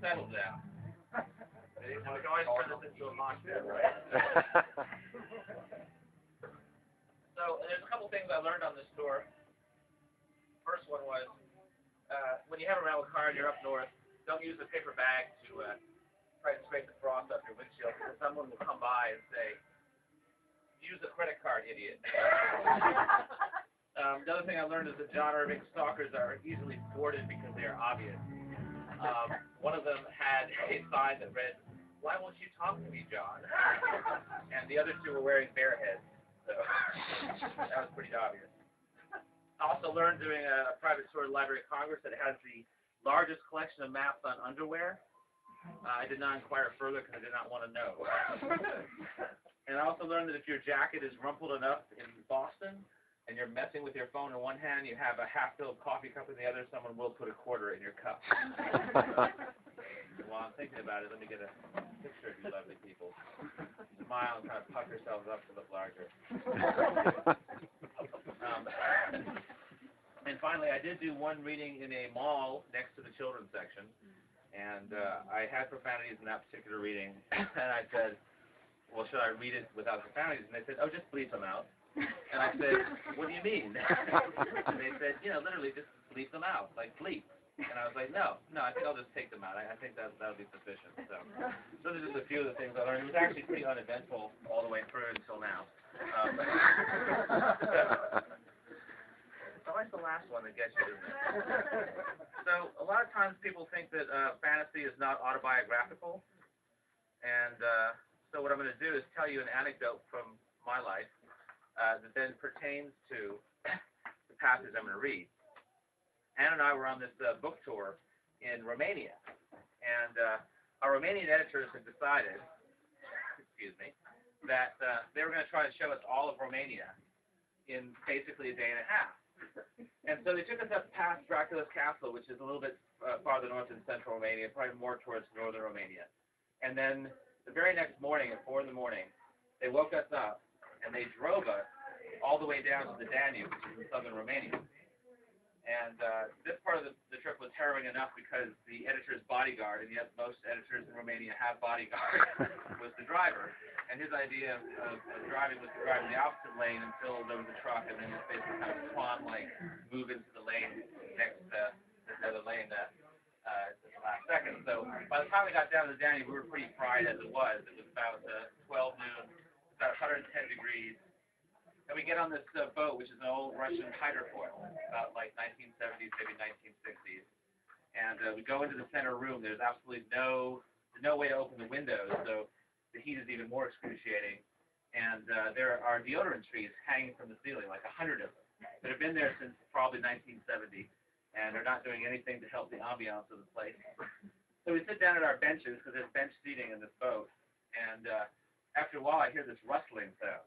settle down. We can always turn this into a mosh pit, right? So there's a couple things I learned on this tour. First one was, when you have a rental car and you're up north, don't use a paper bag to try to scrape the frost off your windshield, because someone will come by and say, use a credit card, idiot. The other thing I learned is that John Irving stalkers are easily thwarted because they are obvious. One of them had a sign that read, "Why won't you talk to me, John?" And the other two were wearing bear heads, so that was pretty obvious. I also learned doing a private tour of the Library of Congress that it has the largest collection of maps on underwear. I did not inquire further because I did not want to know. And I also learned that if your jacket is rumpled enough in Boston and you're messing with your phone in one hand, you have a half-filled coffee cup in the other, someone will put a quarter in your cup. While I'm thinking about it, let me get a picture of you lovely people. Smile and kind of puff yourselves up to look larger. And finally, I did do one reading in a mall next to the children's section, and I had profanities in that particular reading, and I said, well, should I read it without profanities? And they said, oh, just bleep them out. And I said, what do you mean? And they said, literally just bleep them out, like bleep. And I was like, no, I think I'll just take them out. I think that'll be sufficient. So those are just a few of the things I learned. It was actually pretty uneventful all the way through until now. It's always the last one that gets you, isn't it? So a lot of times people think that fantasy is not autobiographical. And so what I'm going to do is tell you an anecdote from my life that then pertains to the passage I'm going to read. Anne and I were on this book tour in Romania, and our Romanian editors had decided, that they were going to try to show us all of Romania in basically a day and a half. And so they took us up past Dracula's castle, which is a little bit farther north in central Romania, probably more towards northern Romania. And then the very next morning, at 4 in the morning, they woke us up, and they drove us all the way down to the Danube, which is in southern Romania. And this part of the trip was harrowing enough because the editor's bodyguard, and yes, most editors in Romania have bodyguards, was the driver. And his idea of driving was to drive in the opposite lane until there was a truck, and then basically kind of swan-like move into the lane next to the other lane at the last second. So by the time we got down to the Danube, we were pretty fried as it was. It was about 12 noon, about 110 degrees. And we get on this boat, which is an old Russian hydrofoil, about like 1970s, maybe 1960s. And we go into the center room. There's absolutely no way to open the windows, so the heat is even more excruciating. And there are deodorant trees hanging from the ceiling, like 100 of them, that have been there since probably 1970, and they're not doing anything to help the ambiance of the place. So we sit down at our benches, because there's bench seating in this boat, and after a while I hear this rustling sound.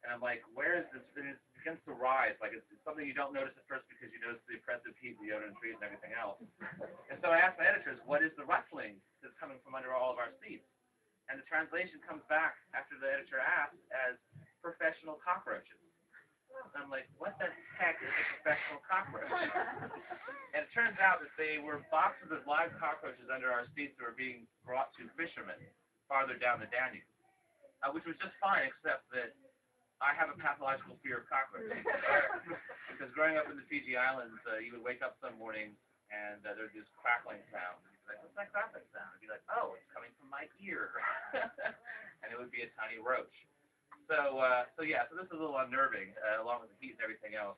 And I'm like, where is this? It begins to rise. Like it's something you don't notice at first because you notice the oppressive heat, the deodorant trees, and everything else. And so I asked my editors, what is the rustling that's coming from under all of our seats? And the translation comes back after the editor asked as professional cockroaches. And I'm like, what the heck is a professional cockroach? And it turns out that they were boxes of live cockroaches under our seats that were being brought to fishermen farther down the Danube, which was just fine, except that I have a pathological fear of cockroaches. Because growing up in the Fiji Islands, you would wake up some morning and there would be this crackling sound. And you'd be like, what's that crackling sound? I'd be like, oh, it's coming from my ear. And it would be a tiny roach. So this is a little unnerving, along with the heat and everything else.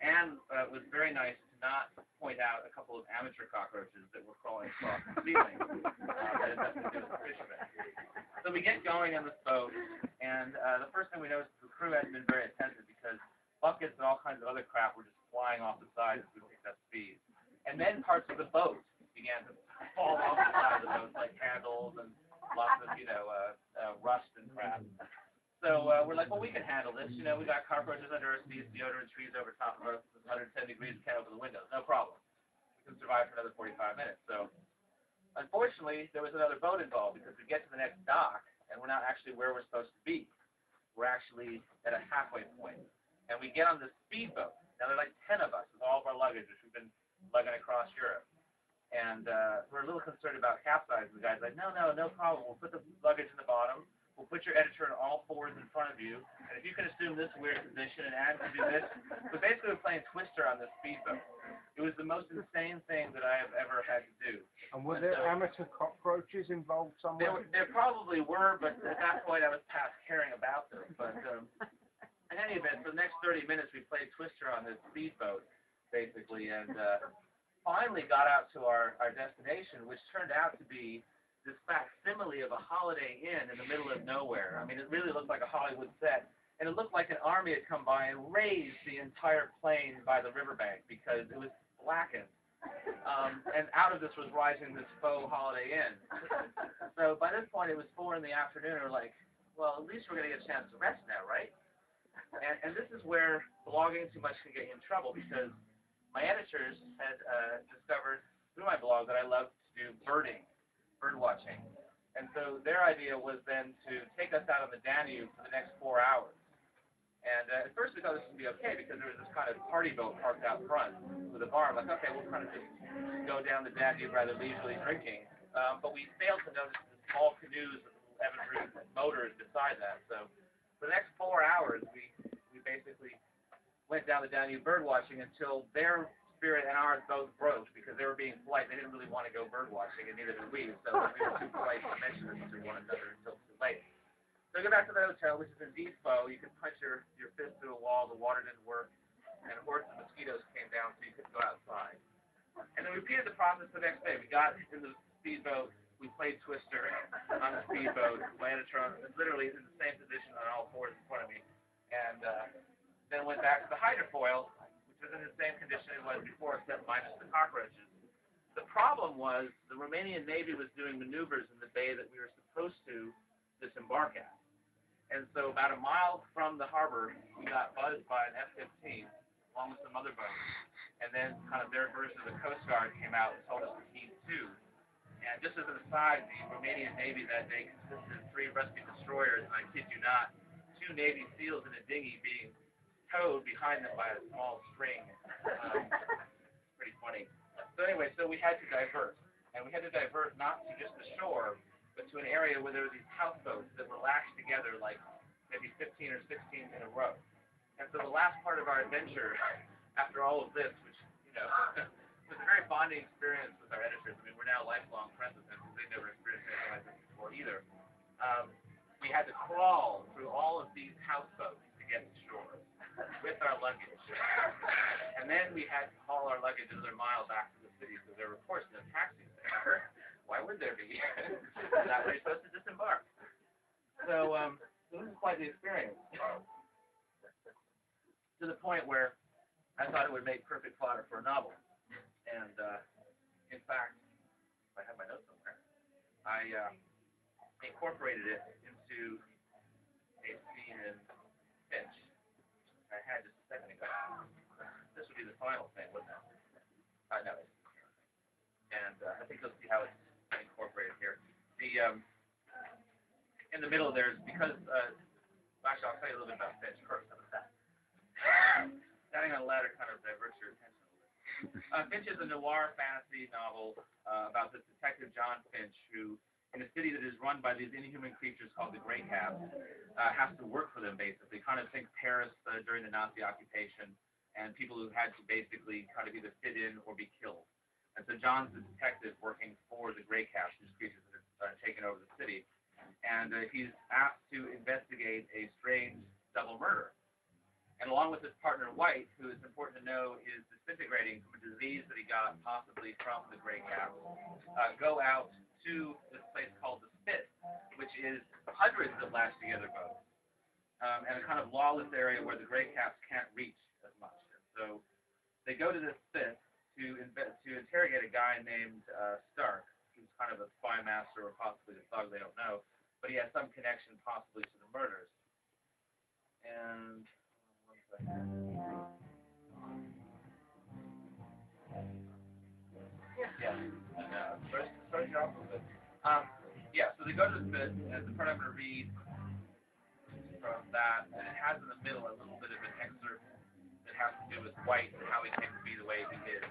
And it was very nice to not point out a couple of amateur cockroaches that were crawling across the ceiling. That had nothing to do with the fishermen. So we get going on this boat, and the first thing we noticed is the crew hadn't been very attentive because buckets and all kinds of other crap were just flying off the side as we picked up speed. And then parts of the boat began to fall off the side of the boat, like handles and lots of, rust and crap. So we're like, well, we can handle this. We got cockroaches under our seats, deodorant trees over top of us, 110 degrees, we can't open the windows. No problem. We can survive for another 45 minutes. So unfortunately, there was another boat involved because we get to the next dock, and we're not actually where we're supposed to be. We're actually at a halfway point. And we get on this speedboat. Now, there are like 10 of us with all of our luggage, which we've been lugging across Europe. And we're a little concerned about capsizing. The guy's like, no problem. We'll put the luggage in the bottom. We'll put your editor on all fours in front of you. And if you can assume this weird position and Anne can do this. But basically we're playing Twister on this speedboat. It was the most insane thing that I have ever had to do. And were there amateur cockroaches involved somewhere? There probably were, but at that point I was past caring about them. But in any event, for the next 30 minutes we played Twister on this speedboat, basically, and finally got out to our destination, which turned out to be this facsimile of a Holiday Inn in the middle of nowhere. I mean, it really looked like a Hollywood set, and it looked like an army had come by and razed the entire plain by the riverbank because it was blackened. And out of this was rising this faux Holiday Inn. So by this point, it was 4 in the afternoon, and we're like, well, at least we're going to get a chance to rest now, right? And this is where blogging too much can get you in trouble, because my editors had discovered through my blog that I love to do bird watching. And so their idea was then to take us out on the Danube for the next 4 hours. And at first we thought this would be okay because there was this kind of party boat parked out front with a bar. I'm like, okay, we'll kind of just go down the Danube rather leisurely drinking. But we failed to notice the small canoes with Evan motors beside that. So for the next 4 hours, we basically went down the Danube bird watching until their spirit and ours both broke because they were being polite. They didn't really want to go bird watching, and neither did we. So we were too polite to mention this to one another until too late. So we go back to the hotel, which is in Defoe. You could punch your fist through a wall. The water didn't work, and hordes of mosquitoes came down, so you couldn't go outside. And then we repeated the process the next day. We got in the speedboat. We played Twister on the speedboat. Landed literally in the same position on all fours in front of me, and then went back to the hydrofoil, which was in the same condition it was before, except minus the cockroaches. The problem was the Romanian Navy was doing maneuvers in the bay that we were supposed to disembark at. And so about a mile from the harbor, we got buzzed by an F-15, along with some other boats. And then kind of their version of the Coast Guard came out and told us to heave to. And just as an aside, the Romanian Navy that day consisted of 3 rescue destroyers, and I kid you not, 2 Navy SEALs in a dinghy being towed behind them by a small string. Pretty funny. So anyway, so we had to divert. And we had to divert not to just the shore, but to an area where there were these houseboats that were lashed together like maybe 15 or 16 in a row. And so the last part of our adventure, after all of this, which, was a very bonding experience with our editors. I mean, we're now lifelong friends with them because they've never experienced anything like this before either. We had to crawl through all of these houseboats to get to shore with our luggage. And then we had to haul our luggage another mile back to the city, so there were, of course, no taxis there. Why would there be? Not where you're supposed to disembark. So this is quite the experience. To the point where I thought it would make perfect fodder for a novel. And in fact, if I have my notes somewhere, I incorporated it into a scene in Finch. I had just a second ago. This would be the final thing, wouldn't it? No. And I think you'll see how it's incorporated here. In the middle there's, because, actually I'll tell you a little bit about Finch first. How about that? Standing on a ladder kind of diverts your attention a little bit. Finch is a noir fantasy novel about this detective John Finch, who, in a city that is run by these inhuman creatures called the Grey Caps, has to work for them, basically. Kind of think Paris during the Nazi occupation, and people who had to basically kind of either fit in or be killed. And so John's the detective working for the Grey Caps, these creatures that are taken over the city. And he's asked to investigate a strange double murder. And along with his partner White, who is important to know is disintegrating from a disease that he got possibly from the Grey Caps, go out to this place called the Spit, which is hundreds of lashed together boats, and a kind of lawless area where the Grey Caps can't reach as much. And so they go to this Spit to interrogate a guy named Stark, who's kind of a spy master or possibly a thug, they don't know, but he has some connection possibly to the murders. And so they go to the Spit, and the part I'm going to read from that, and it has in the middle a little bit of an excerpt that has to do with White and how he came to be the way he did.